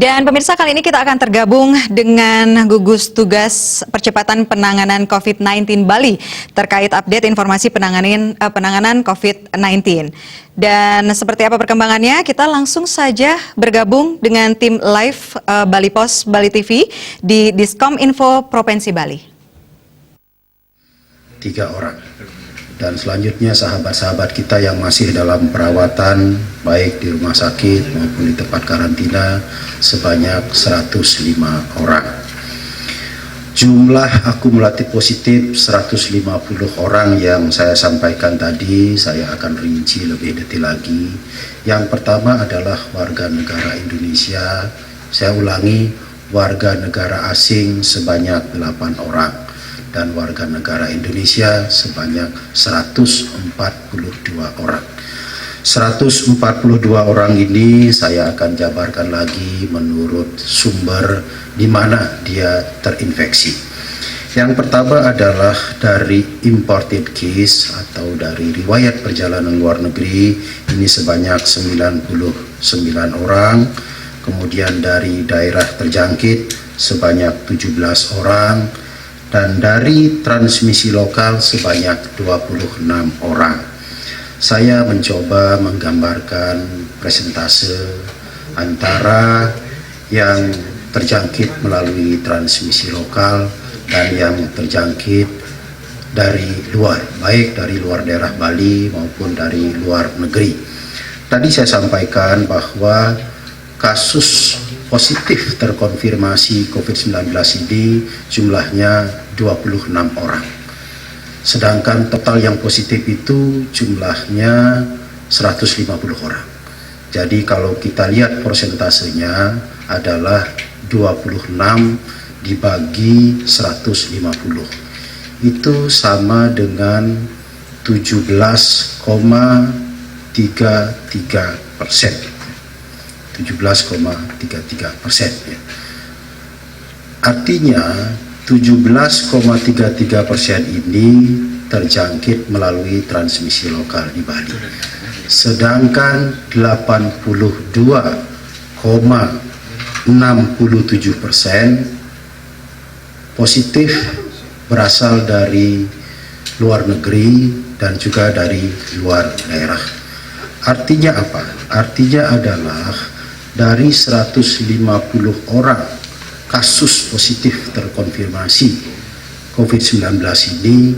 Dan pemirsa, kali ini kita akan tergabung dengan gugus tugas percepatan penanganan COVID-19 Bali terkait update informasi penanganan COVID-19. Dan seperti apa perkembangannya, kita langsung saja bergabung dengan tim live Bali Pos Bali TV di Diskom Info Provinsi Bali. 3 orang. Dan selanjutnya sahabat-sahabat kita yang masih dalam perawatan baik di rumah sakit maupun di tempat karantina sebanyak 105 orang. Jumlah akumulatif positif 150 orang yang saya sampaikan tadi, saya akan rinci lebih detail lagi. Yang pertama adalah warga negara Indonesia, saya ulangi, warga negara asing sebanyak 8 orang. Dan warga negara Indonesia sebanyak 142 orang. 142 orang ini saya akan jabarkan lagi menurut sumber di mana dia terinfeksi. Yang pertama adalah dari imported case atau dari riwayat perjalanan luar negeri, ini sebanyak 99 orang. Kemudian dari daerah terjangkit sebanyak 17 orang. Dan dari transmisi lokal sebanyak 26 orang. Saya mencoba menggambarkan presentase antara yang terjangkit melalui transmisi lokal dan yang terjangkit dari luar, baik dari luar daerah Bali maupun dari luar negeri. Tadi saya sampaikan bahwa kasus positif terkonfirmasi COVID-19 ini jumlahnya 26 orang. Sedangkan total yang positif itu jumlahnya 150 orang. Jadi kalau kita lihat persentasenya adalah 26 dibagi 150. Itu sama dengan 17,33%. 17,33%. Ya. Artinya 17,33% ini terjangkit melalui transmisi lokal di Bali. Sedangkan 82,67% positif berasal dari luar negeri dan juga dari luar daerah. Artinya apa? Artinya adalah dari 150 orang kasus positif terkonfirmasi COVID-19 ini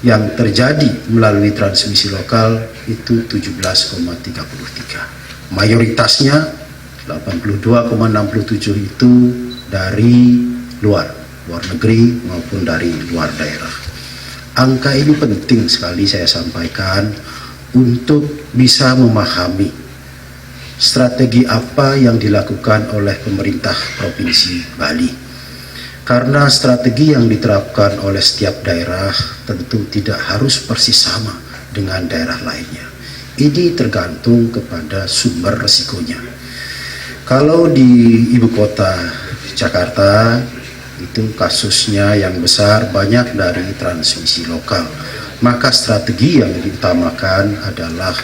yang terjadi melalui transmisi lokal itu 17,33. Mayoritasnya 82,67 itu dari luar negeri maupun dari luar daerah. Angka ini penting sekali saya sampaikan untuk bisa memahami strategi apa yang dilakukan oleh pemerintah Provinsi Bali. Karena strategi yang diterapkan oleh setiap daerah tentu tidak harus persis sama dengan daerah lainnya. Ini tergantung kepada sumber resikonya. Kalau di ibu kota Jakarta, itu kasusnya yang besar banyak dari transmisi lokal. Maka strategi yang diutamakan adalah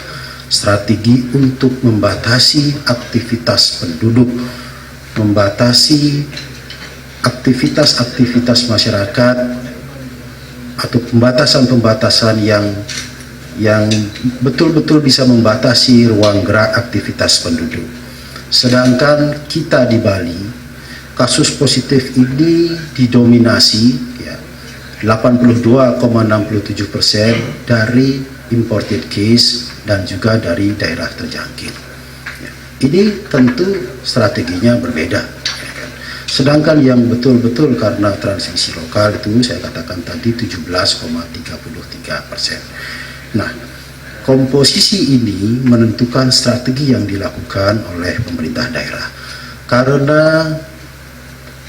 strategi untuk membatasi aktivitas penduduk, membatasi aktivitas masyarakat atau pembatasan-pembatasan yang betul-betul bisa membatasi ruang gerak aktivitas penduduk. Sedangkan kita di Bali, kasus positif ini didominasi ya, 82,67% dari imported case dan juga dari daerah terjangkit. Ya. Ini tentu strateginya berbeda. Ya kan? Sedangkan yang betul-betul karena transmisi lokal itu saya katakan tadi 17,33%. Nah, komposisi ini menentukan strategi yang dilakukan oleh pemerintah daerah. Karena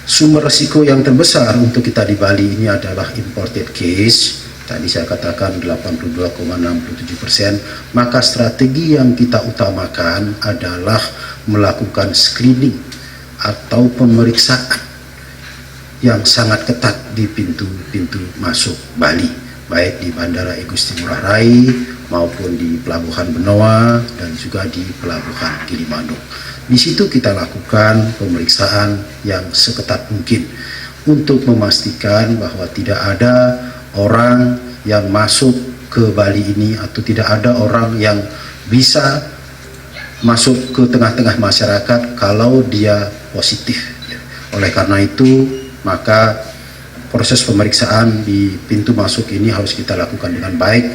sumber risiko yang terbesar untuk kita di Bali ini adalah imported case. Tadi saya katakan 82,67%, maka strategi yang kita utamakan adalah melakukan screening atau pemeriksaan yang sangat ketat di pintu-pintu masuk Bali, baik di Bandara I Gusti Ngurah Rai maupun di Pelabuhan Benoa dan juga di Pelabuhan Gilimanuk. Di situ kita lakukan pemeriksaan yang seketat mungkin untuk memastikan bahwa tidak ada orang yang masuk ke Bali ini atau tidak ada orang yang bisa masuk ke tengah-tengah masyarakat kalau dia positif. Oleh karena itu, maka proses pemeriksaan di pintu masuk ini harus kita lakukan dengan baik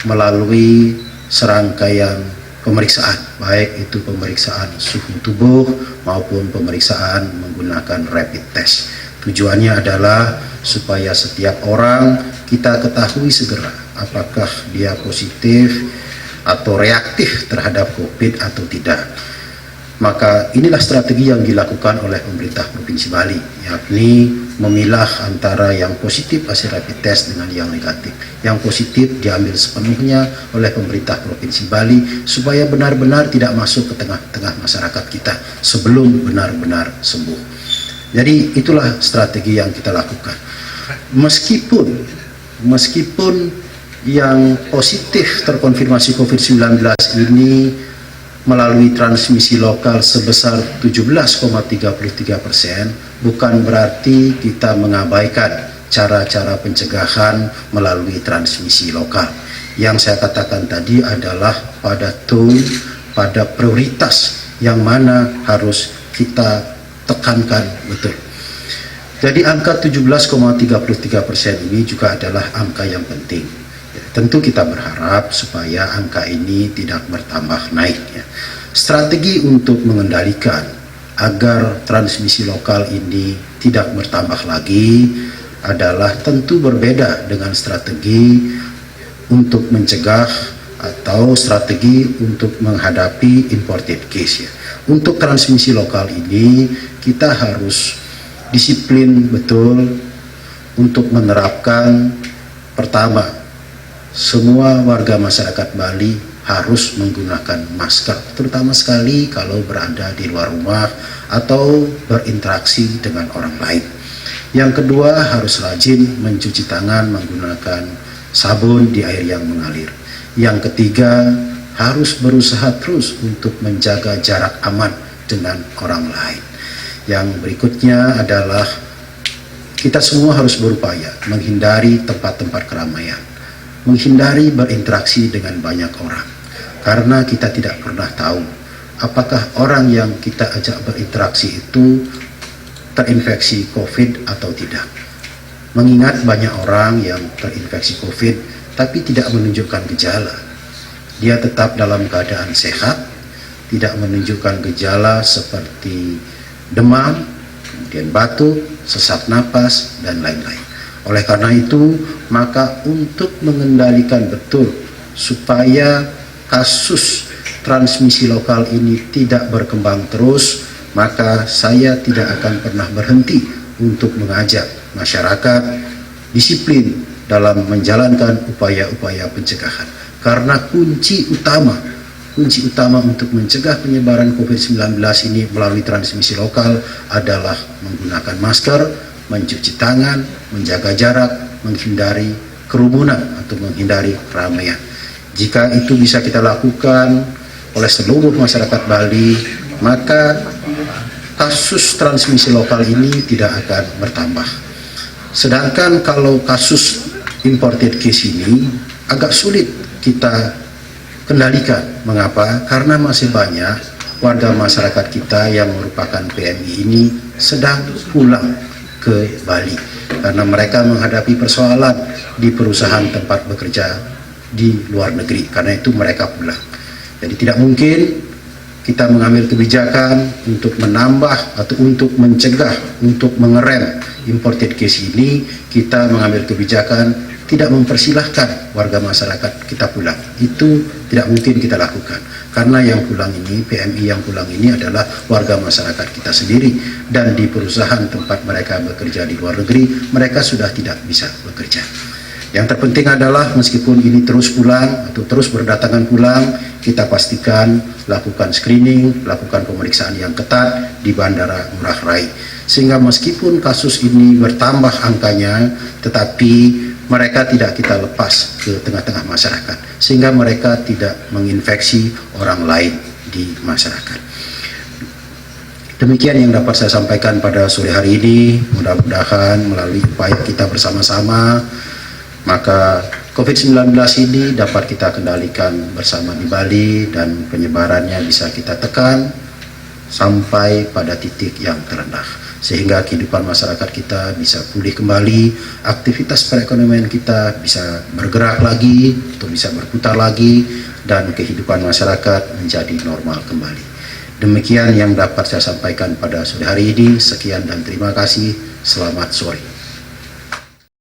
melalui serangkaian pemeriksaan, baik itu pemeriksaan suhu tubuh maupun pemeriksaan menggunakan rapid test. Tujuannya adalah supaya setiap orang kita ketahui segera apakah dia positif atau reaktif terhadap COVID atau tidak. Maka inilah strategi yang dilakukan oleh pemerintah Provinsi Bali, yakni memilah antara yang positif hasil rapid test dengan yang negatif. Yang positif diambil sepenuhnya oleh pemerintah Provinsi Bali supaya benar-benar tidak masuk ke tengah-tengah masyarakat kita sebelum benar-benar sembuh. Jadi itulah strategi yang kita lakukan. Meskipun yang positif terkonfirmasi COVID-19 ini melalui transmisi lokal sebesar 17,33%, bukan berarti kita mengabaikan cara-cara pencegahan melalui transmisi lokal. Yang saya katakan tadi adalah pada pada prioritas yang mana harus kita tekankan betul. Jadi angka 17,33% ini juga adalah angka yang penting. Tentu kita berharap supaya angka ini tidak bertambah naik. Strategi untuk mengendalikan agar transmisi lokal ini tidak bertambah lagi adalah tentu berbeda dengan strategi untuk mencegah atau strategi untuk menghadapi imported case. Untuk transmisi lokal ini kita harus disiplin betul untuk menerapkan pertama, semua warga masyarakat Bali harus menggunakan masker, terutama sekali kalau berada di luar rumah atau berinteraksi dengan orang lain. Yang kedua, harus rajin mencuci tangan menggunakan sabun di air yang mengalir. Yang ketiga, harus berusaha terus untuk menjaga jarak aman dengan orang lain. Yang berikutnya adalah kita semua harus berupaya menghindari tempat-tempat keramaian, menghindari berinteraksi dengan banyak orang, karena kita tidak pernah tahu apakah orang yang kita ajak berinteraksi itu terinfeksi COVID atau tidak. Mengingat banyak orang yang terinfeksi COVID tapi tidak menunjukkan gejala, dia tetap dalam keadaan sehat, tidak menunjukkan gejala seperti demam, kemudian batuk, sesak napas, dan lain-lain. Oleh karena itu, maka untuk mengendalikan betul supaya kasus transmisi lokal ini tidak berkembang terus, maka saya tidak akan pernah berhenti untuk mengajak masyarakat disiplin dalam menjalankan upaya-upaya pencegahan. Karena kunci utama untuk mencegah penyebaran COVID-19 ini melalui transmisi lokal adalah menggunakan masker, mencuci tangan, menjaga jarak, menghindari kerumunan atau menghindari keramaian. Jika itu bisa kita lakukan oleh seluruh masyarakat Bali, maka kasus transmisi lokal ini tidak akan bertambah. Sedangkan kalau kasus imported case ini agak sulit kita kendalikan. Mengapa? Karena masih banyak warga masyarakat kita yang merupakan PMI ini sedang pulang ke Bali karena mereka menghadapi persoalan di perusahaan tempat bekerja di luar negeri. Karena itu mereka pulang. Jadi tidak mungkin kita mengambil kebijakan untuk menambah atau untuk mencegah, untuk mengerem imported case ini, kita mengambil kebijakan tidak mempersilahkan warga masyarakat kita pulang. Itu tidak mungkin kita lakukan. Karena yang pulang ini, PMI yang pulang ini adalah warga masyarakat kita sendiri. Dan di perusahaan tempat mereka bekerja di luar negeri, mereka sudah tidak bisa bekerja. Yang terpenting adalah meskipun ini terus pulang atau terus berdatangan pulang, kita pastikan lakukan screening, lakukan pemeriksaan yang ketat di Bandara Ngurah Rai. Sehingga meskipun kasus ini bertambah angkanya, tetapi mereka tidak kita lepas ke tengah-tengah masyarakat, sehingga mereka tidak menginfeksi orang lain di masyarakat. Demikian yang dapat saya sampaikan pada sore hari ini. Mudah-mudahan melalui upaya kita bersama-sama, maka COVID-19 ini dapat kita kendalikan bersama di Bali dan penyebarannya bisa kita tekan sampai pada titik yang terendah, sehingga kehidupan masyarakat kita bisa pulih kembali, aktivitas perekonomian kita bisa bergerak lagi, atau bisa berputar lagi, dan kehidupan masyarakat menjadi normal kembali. Demikian yang dapat saya sampaikan pada sore hari ini. Sekian dan terima kasih. Selamat sore.